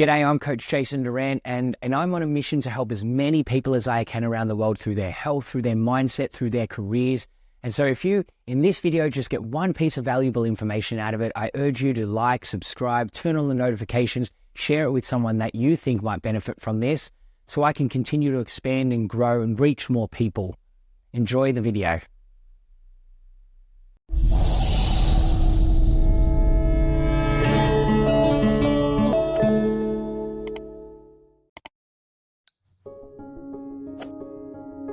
G'day, I'm Coach Jason Durant, and I'm on a mission to help as many people as I can around the world through their health, through their mindset, through their careers. And so if you, in this video, just get one piece of valuable information out of it, I urge you to like, subscribe, turn on the notifications, share it with someone that you think might benefit from this, so I can continue to expand and grow and reach more people. Enjoy the video.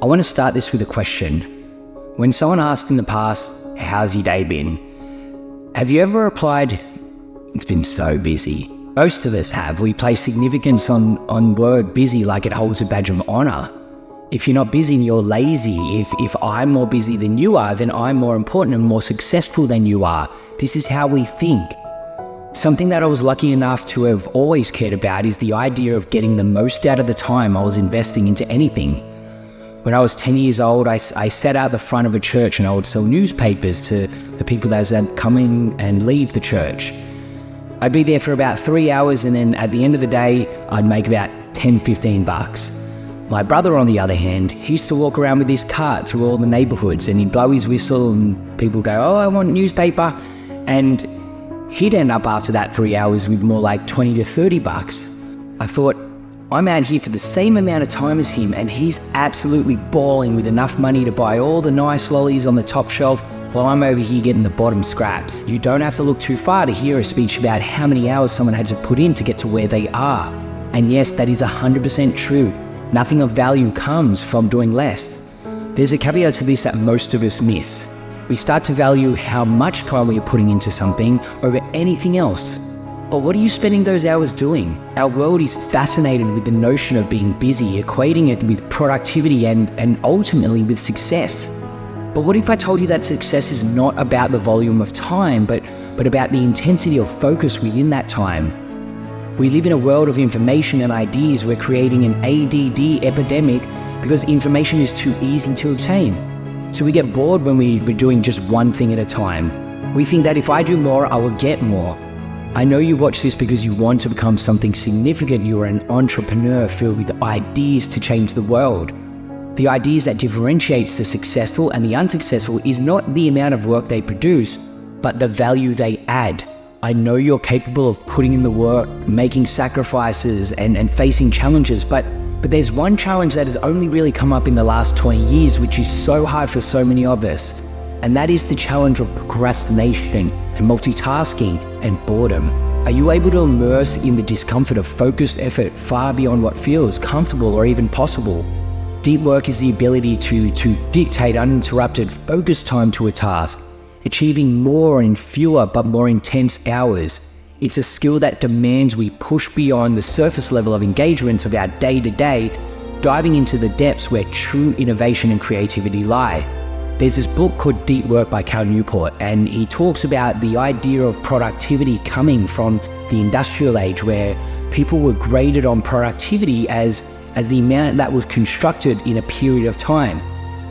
I want to start this with a question. When someone asked in the past, how's your day been? Have you ever replied, it's been so busy? Most of us have. We place significance on word busy like it holds a badge of honor. If you're not busy, you're lazy. If I'm more busy than you are, then I'm more important and more successful than you are. This is how we think. Something that I was lucky enough to have always cared about is the idea of getting the most out of the time I was investing into anything. When I was 10 years old, I sat out the front of a church and I would sell newspapers to the people that would come in and leave the church. I'd be there for about 3 hours, and then at the end of the day, I'd make about 10, 15 bucks. My brother, on the other hand, he used to walk around with his cart through all the neighborhoods, and he'd blow his whistle and people go, oh, I want newspaper. And he'd end up after that 3 hours with more like 20 to 30 bucks. I thought, I'm out here for the same amount of time as him, and he's absolutely balling with enough money to buy all the nice lollies on the top shelf while I'm over here getting the bottom scraps. You don't have to look too far to hear a speech about how many hours someone had to put in to get to where they are. And yes, that is 100% true. Nothing of value comes from doing less. There's a caveat to this that most of us miss. We start to value how much time we are putting into something over anything else. But what are you spending those hours doing? Our world is fascinated with the notion of being busy, equating it with productivity and ultimately with success. But what if I told you that success is not about the volume of time, but about the intensity of focus within that time? We live in a world of information and ideas. We're creating an ADD epidemic because information is too easy to obtain. So we get bored when we're doing just one thing at a time. We think that if I do more, I will get more. I know you watch this because you want to become something significant. You are an entrepreneur filled with ideas to change the world. The ideas that differentiates the successful and the unsuccessful is not the amount of work they produce, but the value they add. I know you're capable of putting in the work, making sacrifices and facing challenges, but there's one challenge that has only really come up in the last 20 years, which is so hard for so many of us. And that is the challenge of procrastination and multitasking and boredom. Are you able to immerse in the discomfort of focused effort far beyond what feels comfortable or even possible? Deep work is the ability to dictate uninterrupted, focused time to a task, achieving more in fewer but more intense hours. It's a skill that demands we push beyond the surface level of engagements of our day-to-day, diving into the depths where true innovation and creativity lie. There's this book called Deep Work by Cal Newport, and he talks about the idea of productivity coming from the industrial age, where people were graded on productivity as the amount that was constructed in a period of time,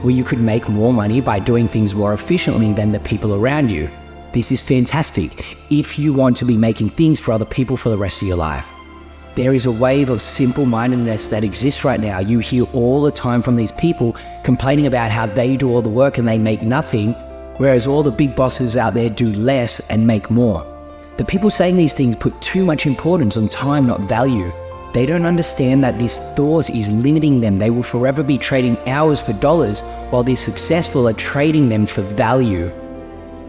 where you could make more money by doing things more efficiently than the people around you. This is fantastic if you want to be making things for other people for the rest of your life. There is a wave of simple-mindedness that exists right now. You hear all the time from these people complaining about how they do all the work and they make nothing, whereas all the big bosses out there do less and make more. The people saying these things put too much importance on time, not value. They don't understand that this thought is limiting them. They will forever be trading hours for dollars, while the successful are trading them for value.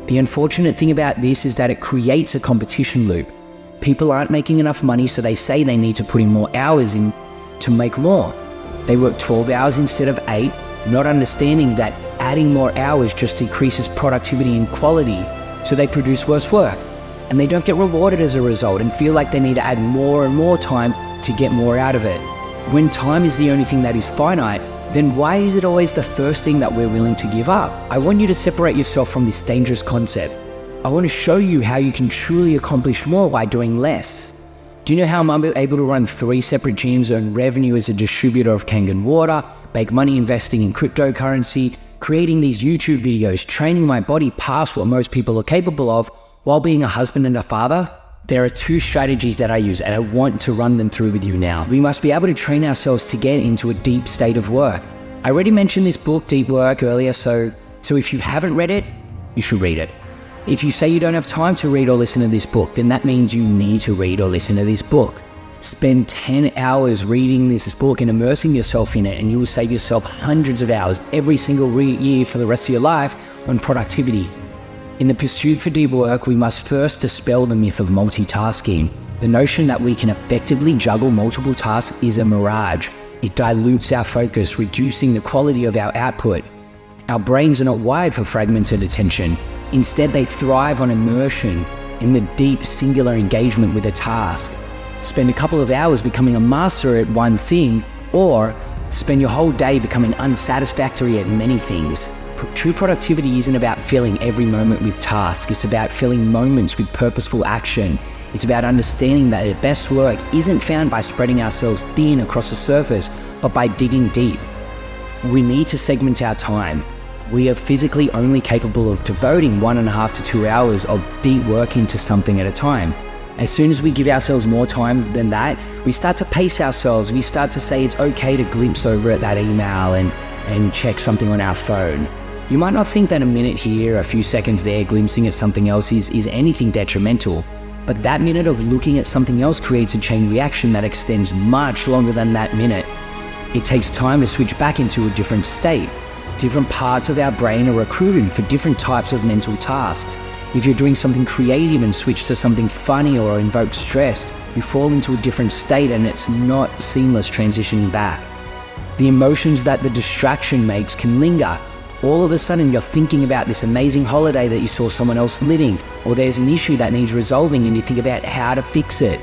The unfortunate thing about this is that it creates a competition loop. People aren't making enough money, so they say they need to put in more hours in to make more. They work 12 hours instead of 8, not understanding that adding more hours just increases productivity and quality, so they produce worse work. And they don't get rewarded as a result and feel like they need to add more and more time to get more out of it. When time is the only thing that is finite, then why is it always the first thing that we're willing to give up? I want you to separate yourself from this dangerous concept. I want to show you how you can truly accomplish more by doing less. Do you know how I'm able to run 3 separate gyms, earn revenue as a distributor of Kangen water, make money investing in cryptocurrency, creating these YouTube videos, training my body past what most people are capable of, while being a husband and a father? There are 2 strategies that I use, and I want to run them through with you now. We must be able to train ourselves to get into a deep state of work. I already mentioned this book, Deep Work, earlier, so if you haven't read it, you should read it. If you say you don't have time to read or listen to this book, then that means you need to read or listen to this book. Spend 10 hours reading this book and immersing yourself in it, and you will save yourself hundreds of hours every single year for the rest of your life on productivity. In the pursuit for deep work, we must first dispel the myth of multitasking. The notion that we can effectively juggle multiple tasks is a mirage. It dilutes our focus, reducing the quality of our output. Our brains are not wired for fragmented attention. Instead, they thrive on immersion in the deep, singular engagement with a task. Spend a couple of hours becoming a master at one thing, or spend your whole day becoming unsatisfactory at many things. True productivity isn't about filling every moment with tasks. It's about filling moments with purposeful action. It's about understanding that the best work isn't found by spreading ourselves thin across the surface, but by digging deep. We need to segment our time. We are physically only capable of devoting 1.5 to 2 hours of deep work into something at a time. As soon as we give ourselves more time than that, we start to pace ourselves. We start to say it's okay to glimpse over at that email and check something on our phone. You might not think that a minute here, a few seconds there, glimpsing at something else is anything detrimental, but that minute of looking at something else creates a chain reaction that extends much longer than that minute. It takes time to switch back into a different state. Different parts of our brain are recruited for different types of mental tasks. If you're doing something creative and switch to something funny or invokes stress, you fall into a different state and it's not seamless transitioning back. The emotions that the distraction makes can linger. All of a sudden you're thinking about this amazing holiday that you saw someone else living, or there's an issue that needs resolving and you think about how to fix it.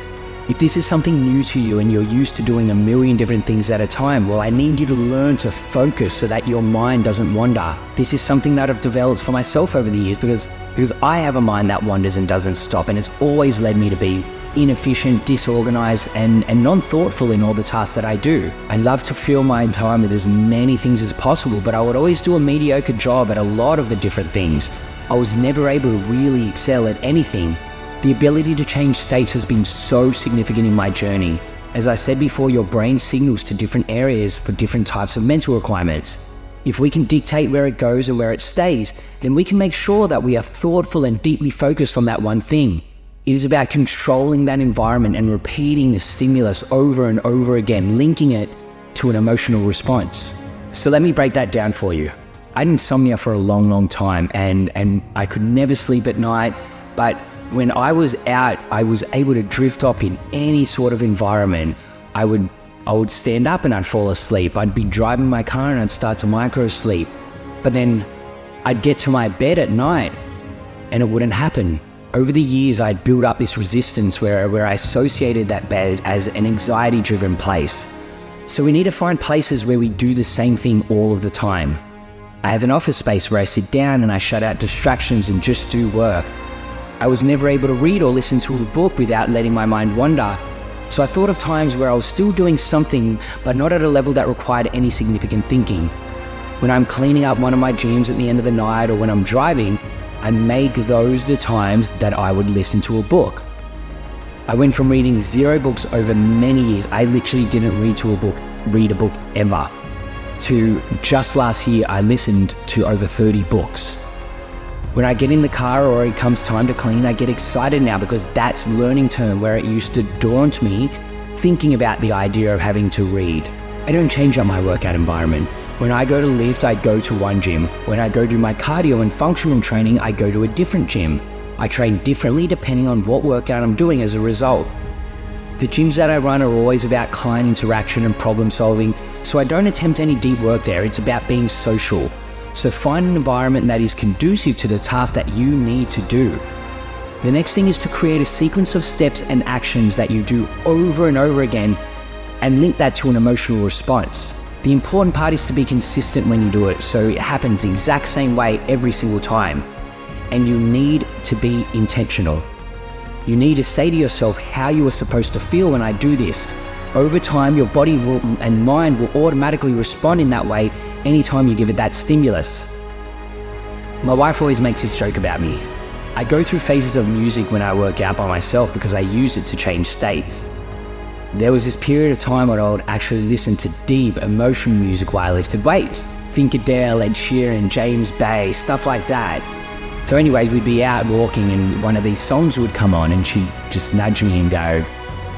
If this is something new to you and you're used to doing a million different things at a time, well, I need you to learn to focus so that your mind doesn't wander. This is something that I've developed for myself over the years because I have a mind that wanders and doesn't stop, and it's always led me to be inefficient, disorganized, and non-thoughtful in all the tasks that I do. I love to fill my time with as many things as possible, but I would always do a mediocre job at a lot of the different things. I was never able to really excel at anything. The ability to change states has been so significant in my journey. As I said before, your brain signals to different areas for different types of mental requirements. If we can dictate where it goes and where it stays, then we can make sure that we are thoughtful and deeply focused on that one thing. It is about controlling that environment and repeating the stimulus over and over again, linking it to an emotional response. So let me break that down for you. I had insomnia for a long, long time, and I could never sleep at night, but when I was out, I was able to drift off in any sort of environment. I would stand up and I'd fall asleep. I'd be driving my car and I'd start to micro sleep. But then I'd get to my bed at night and it wouldn't happen. Over the years, I'd built up this resistance where I associated that bed as an anxiety-driven place. So we need to find places where we do the same thing all of the time. I have an office space where I sit down and I shut out distractions and just do work. I was never able to read or listen to a book without letting my mind wander. So I thought of times where I was still doing something, but not at a level that required any significant thinking. When I'm cleaning up one of my gyms at the end of the night, or when I'm driving, I make those the times that I would listen to a book. I went from reading 0 books over many years, I literally didn't read a book ever, to just last year I listened to over 30 books. When I get in the car or it comes time to clean, I get excited now because that's learning term where it used to daunt me thinking about the idea of having to read. I don't change up my workout environment. When I go to lift, I go to one gym. When I go do my cardio and functional training, I go to a different gym. I train differently depending on what workout I'm doing as a result. The gyms that I run are always about client interaction and problem solving, so I don't attempt any deep work there. It's about being social. So find an environment that is conducive to the task that you need to do. The next thing is to create a sequence of steps and actions that you do over and over again and link that to an emotional response. The important part is to be consistent when you do it, so it happens the exact same way every single time. And you need to be intentional. You need to say to yourself how you are supposed to feel when I do this. Over time, your body and mind will automatically respond in that way anytime you give it that stimulus. My wife always makes this joke about me. I go through phases of music when I work out by myself because I use it to change states. There was this period of time when I would actually listen to deep, emotional music while I lifted weights. Think Adele, Ed Sheeran, James Bay, stuff like that. So anyways, we'd be out walking and one of these songs would come on and she'd just nudge me and go,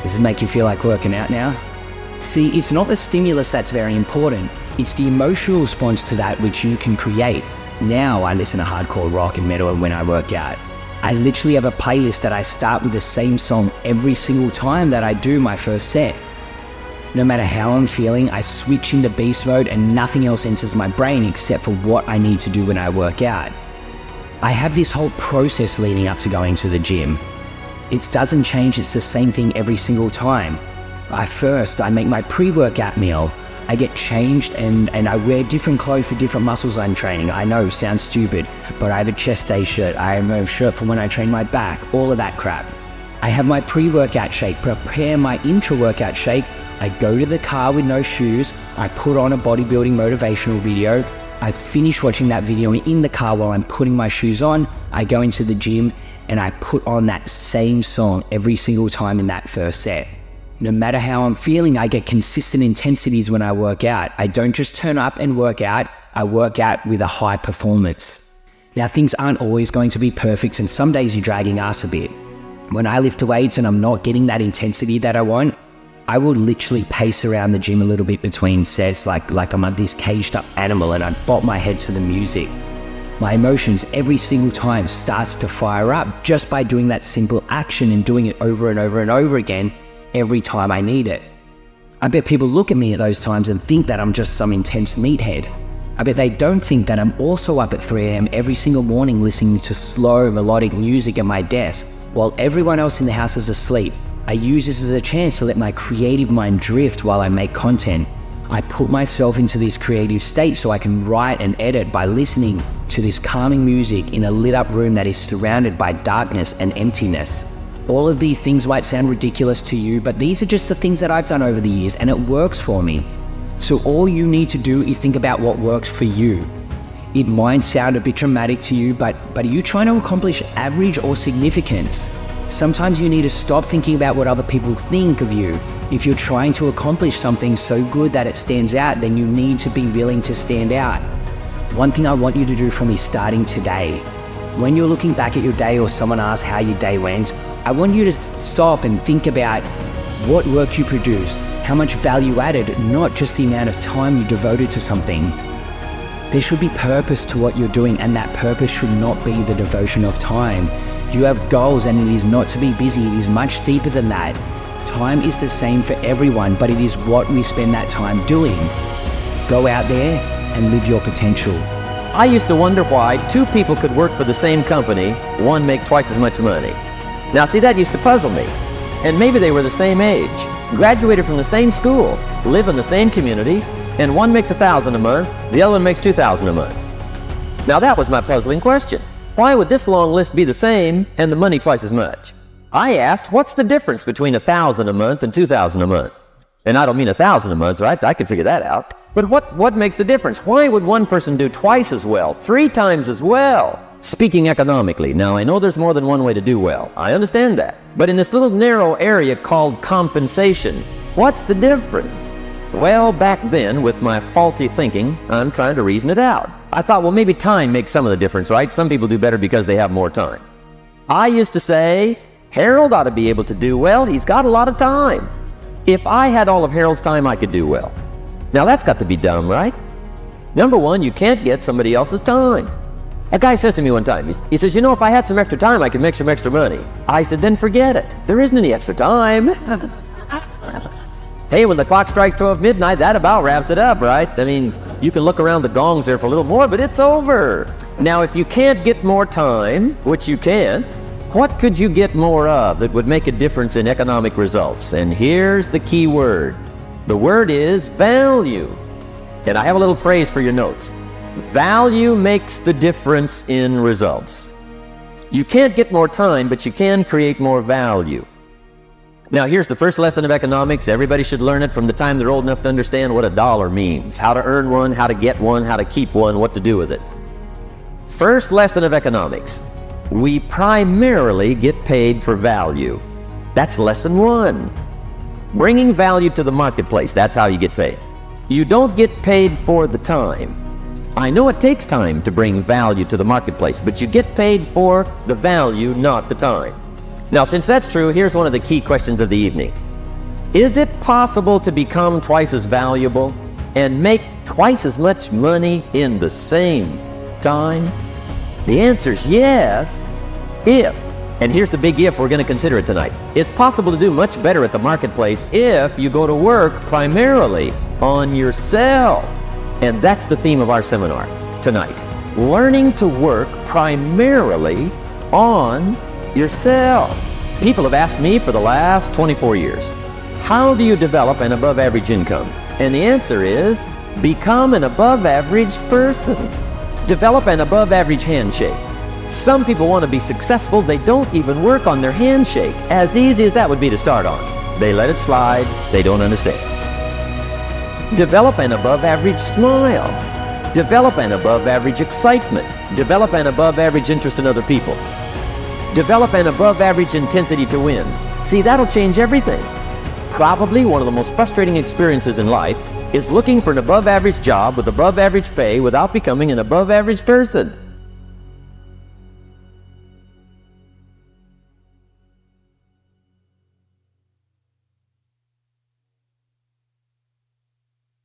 "Does it make you feel like working out now?" See, it's not the stimulus that's very important. It's the emotional response to that which you can create. Now I listen to hardcore rock and metal when I work out. I literally have a playlist that I start with the same song every single time that I do my first set. No matter how I'm feeling, I switch into beast mode and nothing else enters my brain except for what I need to do when I work out. I have this whole process leading up to going to the gym. It doesn't change, it's the same thing every single time. First, I make my pre-workout meal. I get changed and I wear different clothes for different muscles I'm training. I know, sounds stupid, but I have a chest day shirt. I have a shirt for when I train my back, all of that crap. I have my pre-workout shake, prepare my intra-workout shake. I go to the car with no shoes. I put on a bodybuilding motivational video. I finish watching that video and in the car while I'm putting my shoes on, I go into the gym and I put on that same song every single time in that first set. No matter how I'm feeling, I get consistent intensities when I work out. I don't just turn up and work out, I work out with a high performance. Now, things aren't always going to be perfect and some days you're dragging ass a bit. When I lift weights and I'm not getting that intensity that I want, I will literally pace around the gym a little bit between sets like I'm this caged up animal and I bop my head to the music. My emotions every single time starts to fire up just by doing that simple action and doing it over and over and over again every time I need it. I bet people look at me at those times and think that I'm just some intense meathead. I bet they don't think that I'm also up at 3 AM every single morning listening to slow melodic music at my desk while everyone else in the house is asleep. I use this as a chance to let my creative mind drift while I make content. I put myself into this creative state so I can write and edit by listening to this calming music in a lit up room that is surrounded by darkness and emptiness. All of these things might sound ridiculous to you, but these are just the things that I've done over the years and it works for me. So all you need to do is think about what works for you. It might sound a bit dramatic to you, but are you trying to accomplish average or significance? Sometimes you need to stop thinking about what other people think of you. If you're trying to accomplish something so good that it stands out, then you need to be willing to stand out. One thing I want you to do for me starting today, when you're looking back at your day or someone asks how your day went, I want you to stop and think about what work you produced, how much value added, not just the amount of time you devoted to something. There should be purpose to what you're doing, and that purpose should not be the devotion of time. You have goals, and it is not to be busy, it is much deeper than that. Time is the same for everyone, but it is what we spend that time doing. Go out there and live your potential. I used to wonder why two people could work for the same company, one make twice as much money. Now see, that used to puzzle me. And maybe they were the same age, graduated from the same school, live in the same community, and one makes $1,000 a month, the other one makes $2,000 a month. Now that was my puzzling question. Why would this long list be the same and the money twice as much? I asked, what's the difference between $1,000 a month and $2,000 a month? And I don't mean $1,000 a month, right? I could figure that out. But what makes the difference? Why would one person do twice as well, 3 times as well? Speaking economically, now I know there's more than one way to do well. I understand that. But in this little narrow area called compensation, what's the difference? Well, back then, with my faulty thinking, I'm trying to reason it out. I thought, well, maybe time makes some of the difference, right? Some people do better because they have more time. I used to say, Harold ought to be able to do well. He's got a lot of time. If I had all of Harold's time, I could do well. Now that's got to be dumb, right? Number one, you can't get somebody else's time. A guy says to me one time, he says, you know, if I had some extra time, I could make some extra money. I said, then forget it. There isn't any extra time. Hey, when the clock strikes 12 midnight, that about wraps it up, right? I mean, you can look around the gongs there for a little more, but it's over. Now, if you can't get more time, which you can't, what could you get more of that would make a difference in economic results? And here's the key word. The word is value. And I have a little phrase for your notes. Value makes the difference in results. You can't get more time, but you can create more value. Now, here's the first lesson of economics. Everybody should learn it from the time they're old enough to understand what a dollar means, how to earn one, how to get one, how to keep one, what to do with it. First lesson of economics. We primarily get paid for value. That's lesson 1. Bringing value to the marketplace, that's how you get paid. You don't get paid for the time. I know it takes time to bring value to the marketplace, but you get paid for the value, not the time. Now, since that's true, here's one of the key questions of the evening. Is it possible to become twice as valuable and make twice as much money in the same time? The answer is yes, if, and here's the big if we're going to consider it tonight. It's possible to do much better at the marketplace if you go to work primarily on yourself. And that's the theme of our seminar tonight. Learning to work primarily on yourself. People have asked me for the last 24 years, how do you develop an above average income? And the answer is, become an above average person. Develop an above average handshake. Some people want to be successful, they don't even work on their handshake. As easy as that would be to start on. They let it slide, they don't understand. Develop an above average smile. Develop an above average excitement. Develop an above average interest in other people. Develop an above average intensity to win. See, that'll change everything. Probably one of the most frustrating experiences in life is looking for an above average job with above average pay without becoming an above average person.